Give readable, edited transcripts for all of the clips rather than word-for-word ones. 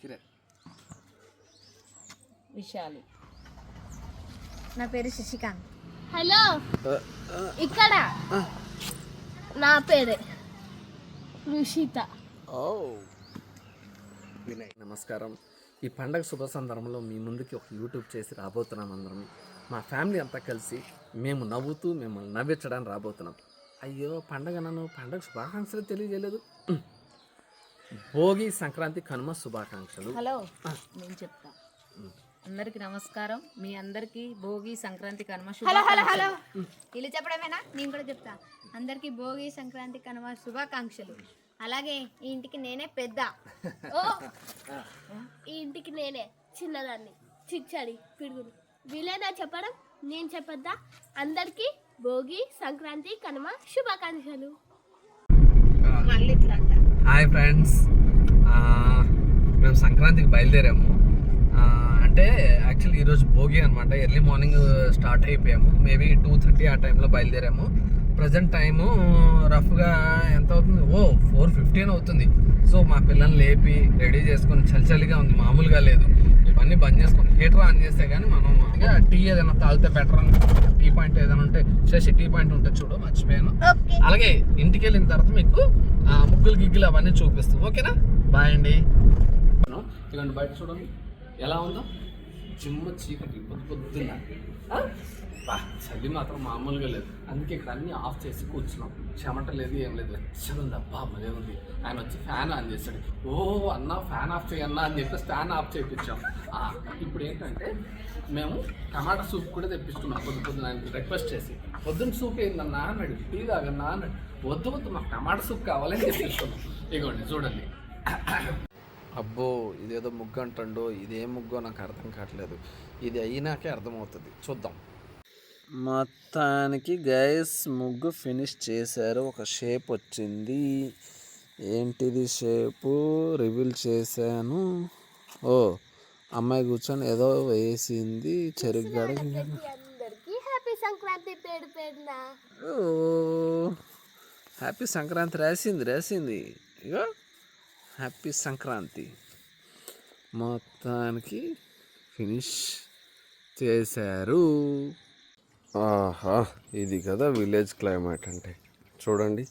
కిరే విశాలి. నా పేరు శశికాంత్. హలో, ఇక్కడ నా పేరే రుషిత. వినయ్. నమస్కారం. ఈ పండగ శుభ సందర్భంలో మీ ముందుకి ఒక యూట్యూబ్ చేసి రాబోతున్నాం. అందరం మా ఫ్యామిలీ అంతా కలిసి మేము నవ్వుతూ మిమ్మల్ని నవ్వించడానికి రాబోతున్నాం. అయ్యో పండగ పండగ శుభాకాంక్షలు తెలియజేయలేదు. భోగి, సంక్రాంతి, కనుమ శుభాకాంక్షలు. హలో, నేను చెప్తా. అందరికి నమస్కారం. మీ అందరికి భోగి, సంక్రాంతి, కనుమ హలో వీళ్ళు చెప్పడమేనా? నేను కూడా చెప్తా. అందరికి భోగి, సంక్రాంతి, కనుమ శుభాకాంక్షలు. అలాగే ఈ ఇంటికి నేనే పెద్ద. ఓ, ఈ ఇంటికి నేనే చిన్నదాన్ని, చిచ్చడి పిడుగులు. వీలేనా చెప్పడం? నేను చెప్పొద్దా? అందరికి భోగి, సంక్రాంతి, కనుమ శుభాకాంక్షలు. హాయ్ ఫ్రెండ్స్, మేము సంక్రాంతికి బయలుదేరాము. అంటే యాక్చువల్లీ ఈరోజు భోగి అనమాట. ఎర్లీ మార్నింగ్ స్టార్ట్ అయిపోయాము. మేబీ 2:30 ఆ టైంలో బయలుదేరాము. ప్రజెంట్ టైము రఫ్గా ఎంత అవుతుంది? 4:15 అవుతుంది. సో మా పిల్లల్ని లేపి రెడీ చేసుకొని చలిగా ఉంది, మామూలుగా లేదు. ఇవన్నీ బంద్ చేసుకొని హీటర్ ఆన్ చేస్తే కానీ మనం టీ ఏదైనా తాగితే బెటర్ అని. టీ పాయింట్ ఏదైనా ఉంటే శశి టీ పాయింట్ ఉంటే చూడు, మర్చిపోయాను. అలాగే ఇంటికి వెళ్ళిన తర్వాత మీకు ముగ్గులు గిగ్గులు అవన్నీ చూపిస్తాం. ఓకేనా? బాయ్ అండి. ఇలాంటి బయట చూడండి ఎలా ఉందో, చిమ్మ చీకటి పొద్దున్న. చలి మాత్రం మామూలుగా లేదు. అందుకే ఇక్కడ అన్నీ ఆఫ్ చేసి కూర్చున్నాం. చెమట లేదు, ఏం లేదు, వెచ్చగా ఉంది. అబ్బా మరే ఉంది. ఆయన వచ్చి ఫ్యాన్ ఆన్ చేశాడు. అన్న ఫ్యాన్ ఆఫ్ చేయన్నా అని చెప్పేసి ఫ్యాన్ ఆఫ్ చేయించాం. ఇప్పుడు ఏంటంటే మేము టమాటా సూప్ కూడా తెప్పిస్తున్నాం. పొద్దున్న ఆయనకి రిక్వెస్ట్ చేసి, పొద్దున్న సూప్ ఏందన్నా అన్నాడు, టీ తాగన్నా అన్నాడు. వద్దు మాకు టమాటా సూప్ కావాలని తెప్పిస్తున్నాం. ఇగోండి చూడండి. అబ్బో ఇదేదో ముగ్గు అంటాడో, ఇదేం ముగ్గో నాకు అర్థం కావట్లేదు. ఇది అయినాకే అర్థమవుతుంది, చూద్దాం. మొత్తానికి గైస్ ముగ్గు ఫినిష్ చేశారు. ఒక షేప్ వచ్చింది. ఏంటిది షేపు రివీల్ చేశాను. అమ్మాయి కూర్చొని ఏదో వేసింది. చెరుగ్గాడ హ్యాపీ సంక్రాంతి పేరున. హ్యాపీ సంక్రాంతి రాసింది. ఇగో హ్యాపీ సంక్రాంతి. మొత్తానికి ఫినిష్ చేశారు. ఇది కదా విలేజ్ క్లైమేట్ అంటే. చూడండి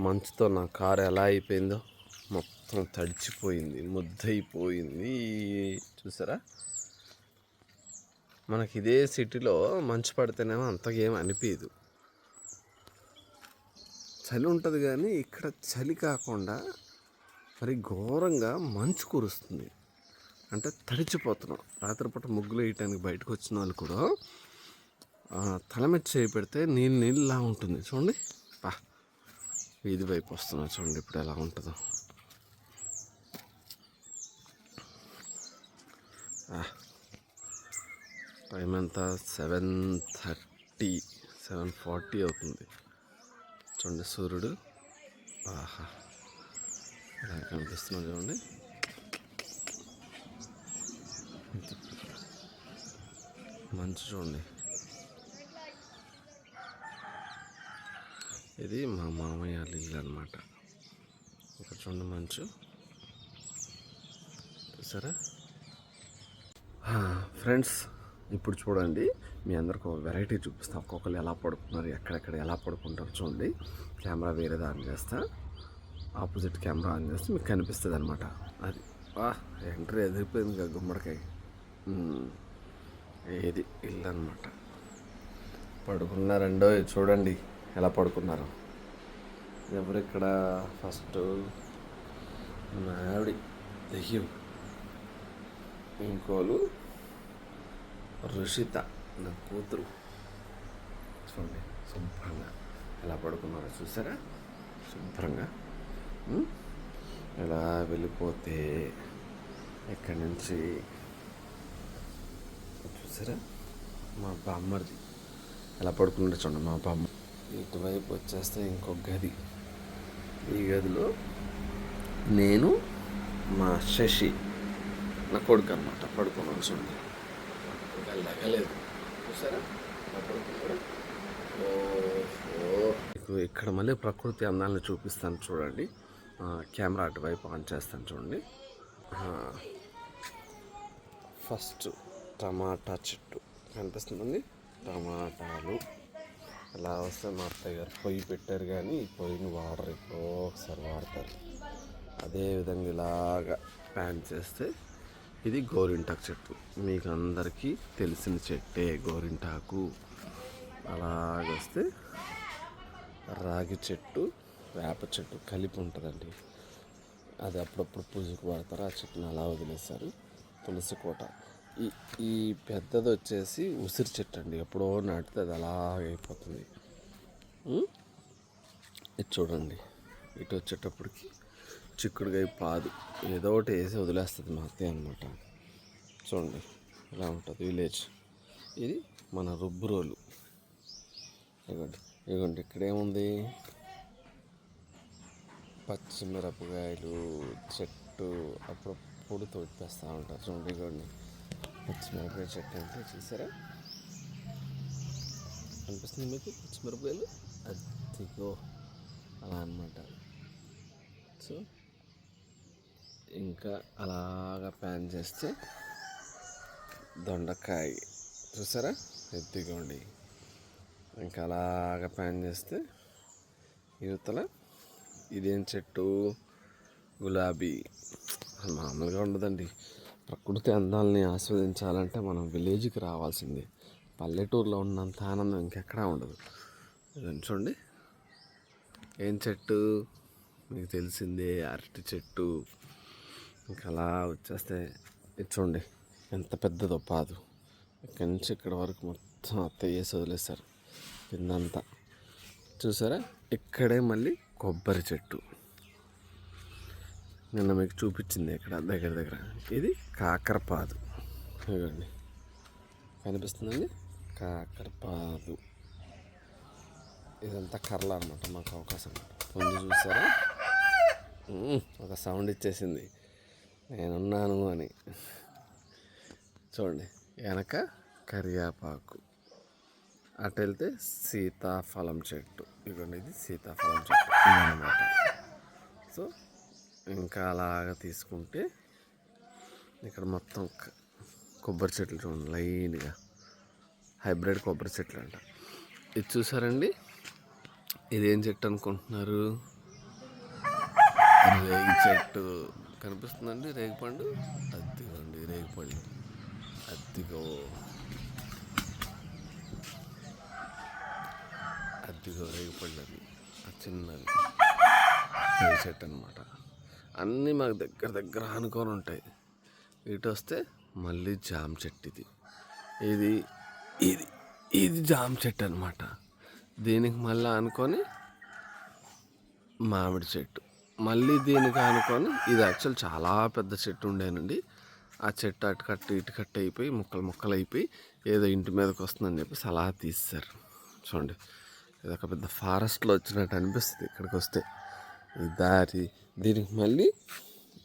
మంచుతో నా కారు ఎలా అయిపోయిందో, మొత్తం తడిచిపోయింది, ముద్దయిపోయింది. చూసారా? మనకి ఇదే సిటీలో మంచు పడితేనేమో అంతగా ఏం అనిపించదు, చలి ఉంటుంది. కానీ ఇక్కడ చలి కాకుండా మరి ఘోరంగా మంచు కురుస్తుంది. అంటే తడిచిపోతున్నాం. రాత్రిపూట ముగ్గులు వేయటానికి బయటకు వచ్చిన వాళ్ళు కూడా తల మీద చేయి పెడితే నీళ్ళలా ఉంటుంది. చూడండి, వీధి వైపు వస్తున్నా చూడండి ఇప్పుడు ఎలా ఉంటుందో. టైం ఎంత? 7:30, 7:40 అవుతుంది. చూడండి సూర్యుడు ఎలా కనిపిస్తున్నాడు చూడండి. మంచు చూడండి. ఇది మా మామయ్య ఇల్లు అనమాట. ఇక్కడ చూడండి మంచు, చూసారా ఫ్రెండ్స్? ఇప్పుడు చూడండి, మీ అందరికి ఒక వెరైటీ చూపిస్తాను. ఒక్కొక్కరు ఎలా పడుకున్నారు, ఎక్కడెక్కడ ఎలా పడుకుంటారు చూడండి. కెమెరా వేరే ఆన్ చేస్తా, ఆపోజిట్ కెమెరా ఆన్ చేస్తే మీకు కనిపిస్తుంది అనమాట. అది ఎంట్రీ ఎదిరిపోయింది కదా గుమ్మడికాయ. ఇది ఇల్లు అనమాట. పడుకున్నారండో, చూడండి ఎలా పడుకున్నారు. ఎవరిక్కడ? ఫస్ట్ ఆవిడ దెయ్యం, ఇంకోలు రుషిత నా కూతురు. చూడండి శుభ్రంగా ఎలా పడుకున్నారో చూసారా? శుభ్రంగా ఎలా వెళ్ళిపోతే ఇక్కడి నుంచి చూసారా? మా బామ్మర్ది ఎలా పడుకున్నాడో చూడండి. మా బామ్మ ఇటువైపు వచ్చేస్తే ఇంకొక గది. ఈ గదిలో నేను, మా శశి నా కొడుకు అనమాట పడుకున్నాను. చూడండి లెగలేదు, చూసారా? ఇక్కడ మళ్ళీ ప్రకృతి అందాలను చూపిస్తాను చూడండి. కెమెరా అటువైపు ఆన్ చేస్తాను చూడండి. ఫస్ట్ టమాటా చెట్టు కనిపిస్తుందండి. టమాటాలు అలా వస్తే మా అత్తయ్య గారు పొయ్యి పెట్టారు, కానీ ఈ పొయ్యిని వాడరు, ఎప్పుడో ఒకసారి వాడతారు. అదేవిధంగా ఇలాగా ప్యాన్ చేస్తే ఇది గోరింటాకు చెట్టు. మీకు అందరికీ తెలిసిన చెట్టే గోరింటాకు. అలాగొస్తే రాగి చెట్టు, వేప చెట్టు కలిపి ఉంటుందండి. అది అప్పుడప్పుడు పూజకు వాడతారు. ఆ చెట్టుని అలా వదిలేస్తారు. తులసి కోట. ఈ పెద్దది వచ్చేసి ఉసిరి చెట్టు అండి. ఎప్పుడో నాటితే అది అలాగే అయిపోతుంది. ఇది చూడండి, ఇటు వచ్చేటప్పటికి చిక్కుడుకాయ పాదు ఏదో ఒకటి వేసి వదిలేస్తుంది మా అత్తయ్య అనమాట. చూడండి ఇలా ఉంటుంది విలేజ్. ఇది మన రుబ్బురోలు. ఇదిగోండి ఇక్కడేముంది, పచ్చిమిరపకాయలు చెట్టు అప్పుడప్పుడు తోడిపేస్తూ ఉంటారు. చూడండి ఇదిగోండి పచ్చిమిరపకాయ చెట్టు అంటే చూసారా, అనిపిస్తుంది మీకు పచ్చిమిరపకాయలు? అదిగో అలా అన్నమాట. సో ఇంకా అలాగా ప్యాన్ చేస్తే దొండకాయ చూసారా, ఎత్తిగోండి. ఇంకా అలాగా ప్యాన్ చేస్తే యువతల ఇదేం చెట్టు, గులాబీ. మామూలుగా ఉండదండి. ప్రకృతి అందాలని ఆస్వాదించాలంటే మనం విలేజ్కి రావాల్సిందే. పల్లెటూరులో ఉన్నంత ఆనందం ఇంకెక్కడా ఉండదు. ఇదని చూడండి, ఏం చెట్టు మీకు తెలిసిందే, అరటి చెట్టు. ఇంకా అలా వచ్చేస్తే ఇది చూడండి ఎంత పెద్దదో పాదు. ఇక్కడి నుంచి ఇక్కడ వరకు మొత్తం అత్తయ్య వేసి వదిలేస్తారు కిందంతా. చూసారా, ఇక్కడే మళ్ళీ కొబ్బరి చెట్టు. నిన్న మీకు చూపించింది ఇక్కడ దగ్గర. ఇది కాకరపాదు. ఇవ్వండి కనిపిస్తుందండి, కాకరపాదు. ఇదంతా కర్ర అనమాట. మాకు అవకాశం పొంది చూసారా, ఒక సౌండ్ ఇచ్చేసింది నేనున్నాను అని. చూడండి వెనక కరివేపాకు. అటు వెళ్తే సీతాఫలం చెట్టు. ఇదిగోండి ఇది సీతాఫలం చెట్టు అన్నమాట. సో ఇంకా అలాగా తీసుకుంటే ఇక్కడ మొత్తం కొబ్బరి చెట్లు చూడండి లైన్గా, హైబ్రిడ్ కొబ్బరి చెట్లు అంట. ఇది చూసారండి, ఇదేం చెట్టు అనుకుంటున్నారు? రేగి చెట్టు కనిపిస్తుందండి, రేగిపండు. అద్దిగోండి రేగిపండు, అద్దిగో రేగిపండు. అది చిన్నది రేగి చెట్టు అనమాట. అన్నీ మాకు దగ్గర అనుకొని ఉంటాయి. ఇటు వస్తే మళ్ళీ జామ చెట్టు. ఇది ఇది ఇది జామ చెట్టు అనమాట. దీనికి మళ్ళీ అనుకొని మామిడి చెట్టు, మళ్ళీ దీనికి అనుకొని ఇది యాక్చువల్ చాలా పెద్ద చెట్టు ఉండేనండి. ఆ చెట్టు అటు కట్టు ఇటు కట్టు అయిపోయి ముక్కలు అయిపోయి ఏదో ఇంటి మీదకి వస్తుందని చెప్పేసి అలా తీస్తారు. చూడండి ఇది ఒక పెద్ద ఫారెస్ట్లో వచ్చినట్టు అనిపిస్తుంది ఇక్కడికి వస్తే. ఈ దారి దీనికి మళ్ళీ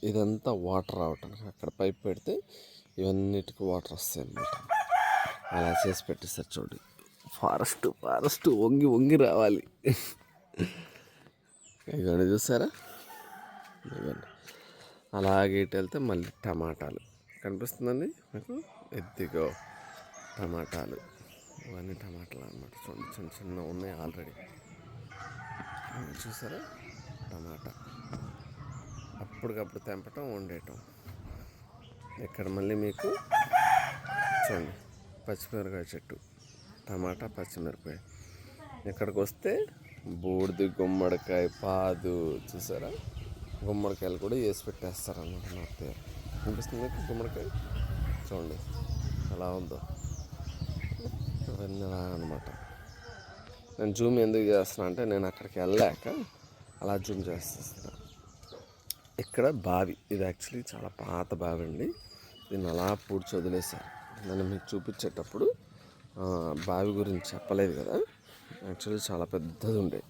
ఇదంతా వాటర్ రావటానికి అక్కడ పైప్ పెడితే ఇవన్నిటికీ వాటర్ వస్తాయి అన్నమాట. అలా చేసి పెట్టేస్తారు. చూడండి ఫారెస్ట్ వంగి రావాలి. ఇవన్నీ చూసారా, ఇవ్వండి. అలాగే ఇటు వెళ్తే మళ్ళీ టమాటాలు కనిపిస్తుందండి మీకు. ఎద్దిగో టమాటాలు, ఇవన్నీ టమాటాలు అన్నమాట. చూడండి చిన్న ఉన్నాయి ఆల్రెడీ. చూసారా, టమాటా అప్పటికప్పుడు తెంపటం వండేయటం. ఇక్కడ మళ్ళీ మీకు చూడండి పచ్చిమిరపకాయ చెట్టు, టమాటా పచ్చిమిరపకాయ. ఇక్కడికి వస్తే బూడిది గుమ్మడికాయ పాదు. చూసారా, గుమ్మడికాయలు కూడా వేసి పెట్టేస్తారు అన్నమాట మా అత్తయ్య. అనిపిస్తుంది మీకు గుమ్మడికాయ? చూడండి ఎలా ఉందో, అవన్నీ అలా అనమాట. నేను జూమ్ ఎందుకు చేస్తున్నా అంటే నేను అక్కడికి వెళ్ళాక అలా జూమ్ చేస్తున్నా. ఇక్కడ బావి, ఇది యాక్చువల్లీ చాలా పాత బావి అండి. దీన్ని అలా పూడ్చి వదిలేశారు. నేను మీకు చూపించేటప్పుడు బావి గురించి చెప్పలేదు కదా. యాక్చువల్లీ చాలా పెద్దది ఉండే.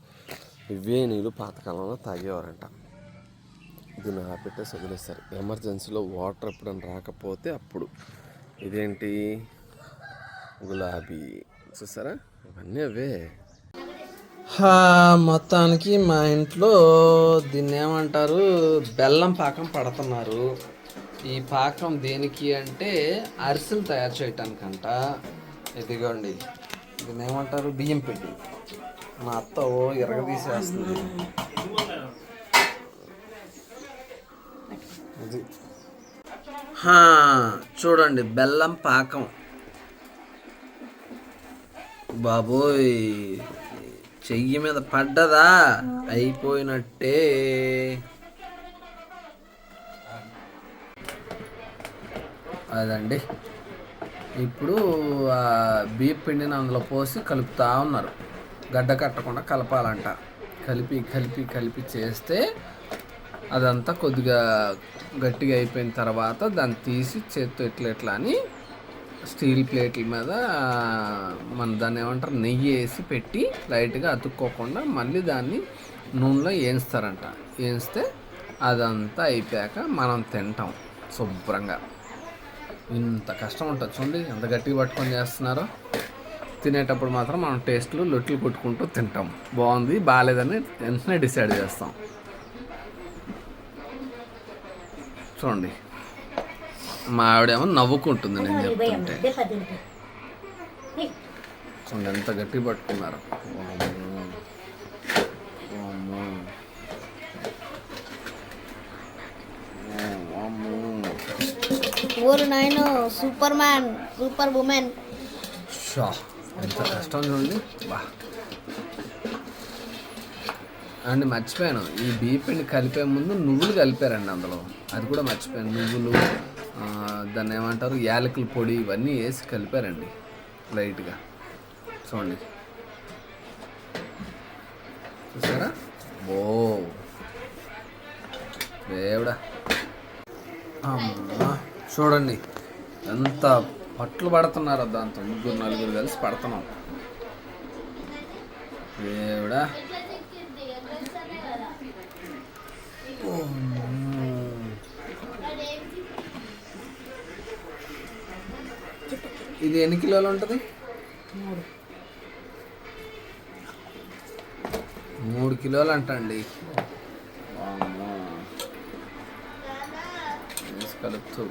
ఇవే నీళ్ళు పాతకాలంలో తాగేవారంట. దీన్ని అలా పెట్టేసి వదిలేస్తారు. ఎమర్జెన్సీలో వాటర్ ఎప్పుడైనా రాకపోతే అప్పుడు. ఇదేంటి, గులాబీ. చూసారా, ఇవన్నీ అవే. మొత్తానికి మా ఇంట్లో దీన్ని ఏమంటారు, బెల్లం పాకం పడుతున్నారు. ఈ పాకం దేనికి అంటే అరిసెలు తయారు చేయటానికంట. ఇదిగోండి, దీన్ని ఏమంటారు, బియ్యం పిండి. మా అత్త ఎరగదీసేస్తుంది. ఇది చూడండి, బెల్లం పాకం. బాబోయ్, చెయ్యి మీద పడ్డదా అయిపోయినట్టే. అదండి, ఇప్పుడు ఆ బియ్య పిండిని అందులో పోసి కలుపుతూ ఉన్నారు. గడ్డ కట్టకుండా కలపాలంట. కలిపి కలిపి కలిపి చేస్తే అదంతా కొద్దిగా గట్టిగా అయిపోయిన తర్వాత దాన్ని తీసి చేత్తో ఇట్లా అని స్టీల్ ప్లేట్ల మీద దాన్ని ఏమంటారు, నెయ్యి వేసి పెట్టి లైట్గా అతుక్కోకుండా మళ్ళీ దాన్ని నూనెలో వేయిస్తారంట. వేయిస్తే అదంతా అయిపోయాక మనం తింటాం శుభ్రంగా. ఇంత కష్టం ఉంటుంది చూడండి, ఎంత గట్టిగా పట్టుకొని చేస్తున్నారో. తినేటప్పుడు మాత్రం మనం టేస్ట్లు లొట్లు కొట్టుకుంటూ తింటాం. బాగుంది బాగాలేదని వెంటనే డిసైడ్ చేస్తాం. చూడండి, మా ఆవిడేమో నవ్వుకుంటుంది నేను చెప్తుంటే. చూడండి ఎంత గట్టిగా పట్టుకున్నారు. ఓరు నాయనో, super man, super women. Shah, ఎంత కష్టం చూడండి. బా అండి, మర్చిపోయాను, ఈ బియ్య పిండి కలిపే ముందు నువ్వులు కలిపారండి అందులో. అది కూడా మర్చిపోయాను. నువ్వులు, దాన్ని ఏమంటారు, యాలకుల పొడి, ఇవన్నీ వేసి కలిపారండి లైట్గా. చూడండి, చూసారా? ఓ దేవుడా, అమ్మా చూడండి ఎంత పట్లు పడుతున్నారో. దాంతో ముగ్గురు నలుగురు కలిసి పడుతున్నాం. దేవుడా, ఇది ఎన్ని కిలోలు ఉంటుంది? 3 కిలోలు అంటండి.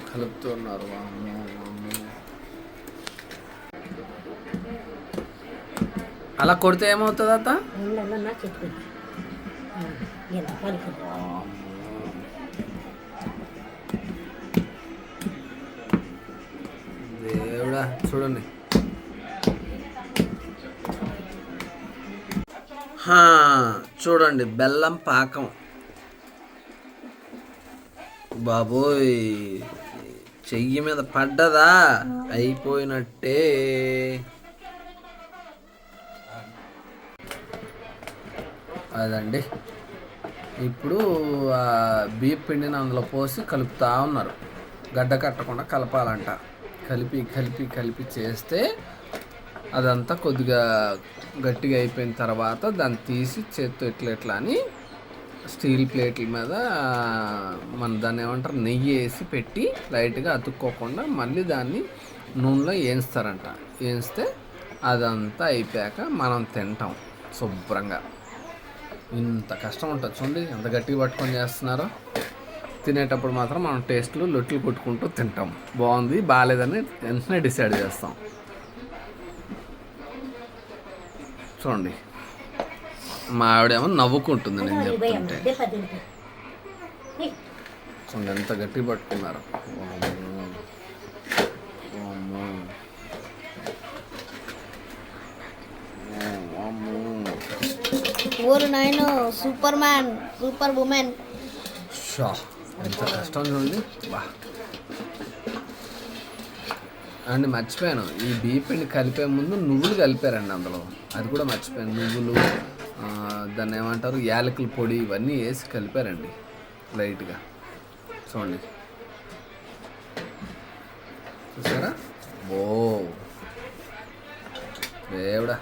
కలుపుతూ ఉన్నారు. అలా కొడితే ఏమవుతుంది అత్త? దేవుడా, చూడండి. చూడండి, బెల్లం పాకం. బాబోయ్, చెయ్యి మీద పడ్డదా అయిపోయినట్టే. అదండి, ఇప్పుడు ఆ బియ్య పిండిని అందులో పోసి కలుపుతూ ఉన్నారు. గడ్డ కట్టకుండా కలపాలంట. కలిపి కలిపి కలిపి చేస్తే అదంతా కొద్దిగా గట్టిగా అయిపోయిన తర్వాత దాన్ని తీసి చేత్తో ఇట్లా అని స్టీల్ ప్లేట్ల మీద దాన్ని ఏమంటారు, నెయ్యి వేసి పెట్టి లైట్గా అతుక్కోకుండా మళ్ళీ దాన్ని నూనెలో వేయిస్తారంట. వేయిస్తే అదంతా అయిపోయాక మనం తింటాం శుభ్రంగా. ఇంత కష్టం ఉంటుంది చూడండి, ఎంత గట్టిగా పట్టుకొని చేస్తున్నారో. తినేటప్పుడు మాత్రం మనం టేస్ట్లు లొట్లు కొట్టుకుంటూ తింటాం. బాగుంది బాగాలేదని వెంటనే డిసైడ్ చేస్తాం. చూడండి, మా ఆవిడేమో నవ్వుకుంటుంది నేను చెప్తుంటే. చూడండి ఎంత గట్టిగా పట్టుకున్నారు. ఓరు నాయనో, super man, super women. Shah, ఎంత కష్టం చూడండి. బా అండి, మర్చిపోయాను, ఈ బియ్య పిండి కలిపే ముందు నువ్వులు కలిపారండి అందులో. అది కూడా మర్చిపోయాను. నువ్వులు, దాన్ని ఏమంటారు, యాలకుల పొడి, ఇవన్నీ వేసి కలిపారండి లైట్గా. చూడండి, చూసారా? ఓ దేవుడా,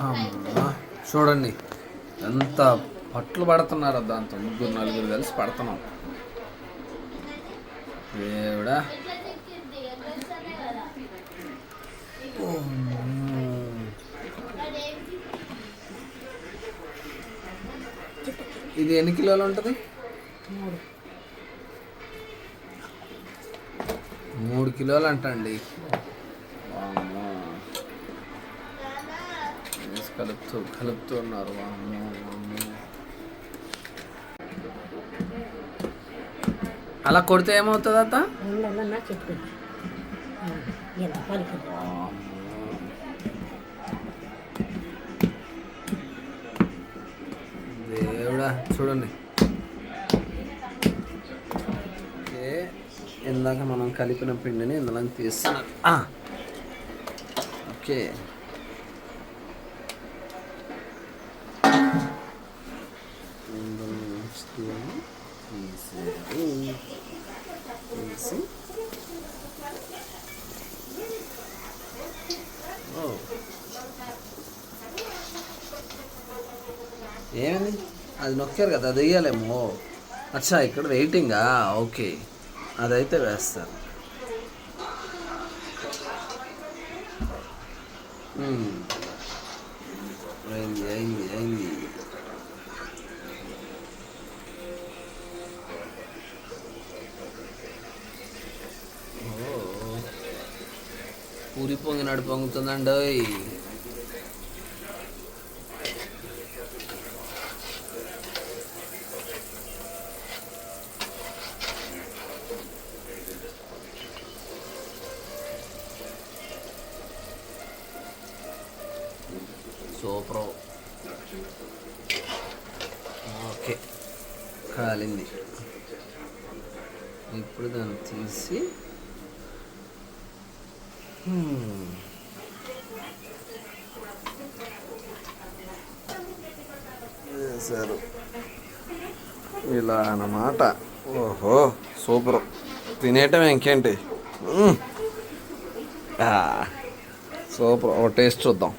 అమ్మా చూడండి ఎంత పట్లు పడుతున్నారో. దాంతో ముగ్గురు నలుగురు కలిసి పడుతున్నాం. దేవుడా, ఇది ఎన్ని కిలోలు ఉంటుంది? 3 కిలోలు అంటండి. కలుపుతూ ఉన్నారు. అలా కొడితే ఏమవుతుంది అత్త? దేవుడా చూడండి. ఓకే, ఇందాక మనం కలిపిన పిండిని ఇందులో తీస్తున్నాం. ఓకే, తీసి ఏమైంది? అది నొక్కారు కదా, అది వేయాలేమో. అచ్చా, ఇక్కడ వెయిటింగా. ఓకే, అదైతే వేస్తారు. అయింది. పూరి పొంగినాడు పొంగుతుందండి. సూపర్. ఓకే, కాలింది. ఇప్పుడు దాన్ని తీసి వేసారు. ఇలా అన్నమాట. ఓహో, సూపర్. తినేయటం ఇంకేంటి. సూపర్. ఒక టేస్ట్ చూద్దాం.